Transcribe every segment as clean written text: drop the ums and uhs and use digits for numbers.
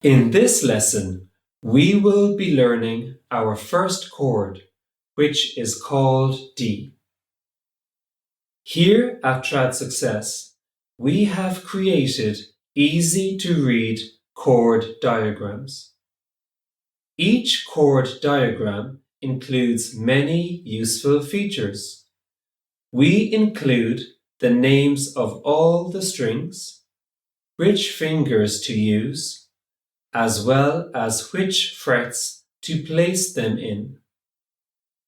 In this lesson, we will be learning our first chord, which is called D. Here at Trad Success, we have created easy-to-read chord diagrams. Each chord diagram includes many useful features. We include the names of all the strings, which fingers to use, as well as which frets to place them in.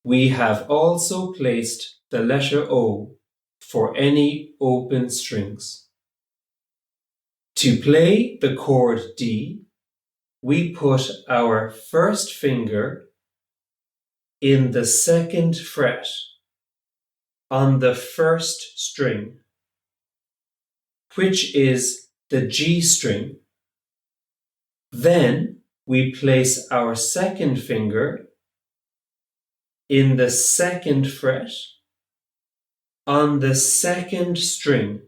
We have also placed the letter O for any open strings. To play the chord D, we put our first finger in the second fret on the first string, which is the G string. Then we place our second finger in the second fret on the second string,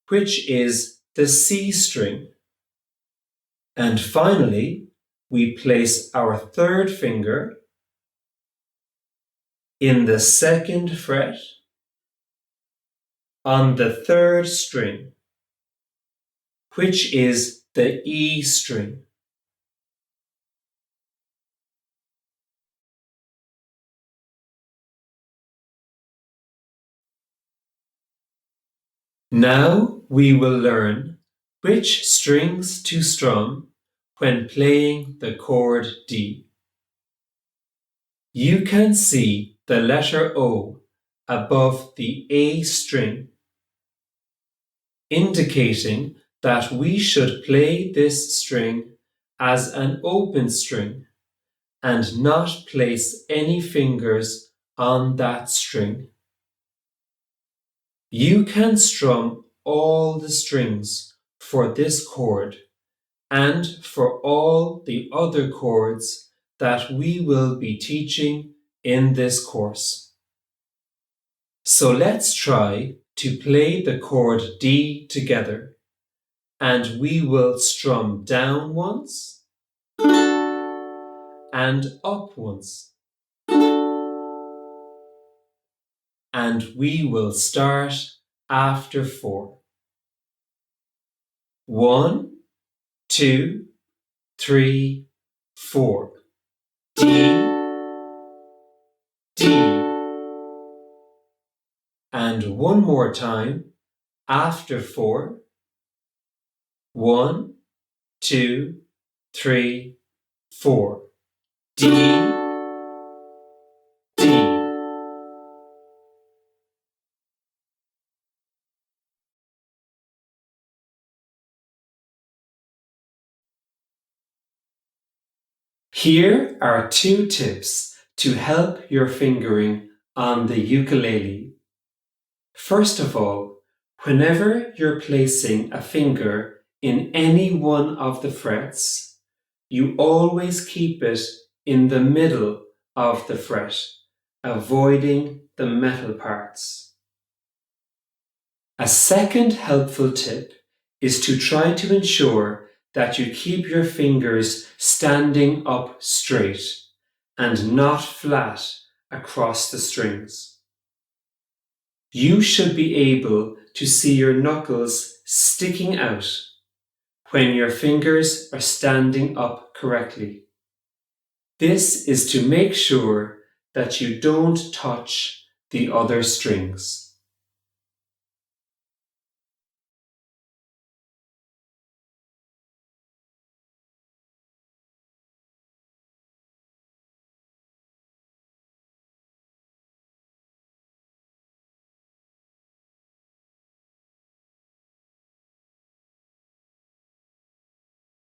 which is the C string. And finally, we place our third finger in the second fret on the third string, which is the E string. Now we will learn which strings to strum when playing the chord D. You can see the letter O above the A string, indicating that we should play this string as an open string and not place any fingers on that string. You can strum all the strings for this chord and for all the other chords that we will be teaching in this course. So let's try to play the chord D together, and we will strum down once and up once. And we will start after 4. 1, 2, 3, 4. D, D. And one more time after 4. 1, 2, 3, 4. D, D. Here are 2 tips to help your fingering on the ukulele. First of all, whenever you're placing a finger in any one of the frets, you always keep it in the middle of the fret, avoiding the metal parts. A second helpful tip is to try to ensure that you keep your fingers standing up straight and not flat across the strings. You should be able to see your knuckles sticking out when your fingers are standing up correctly. This is to make sure that you don't touch the other strings.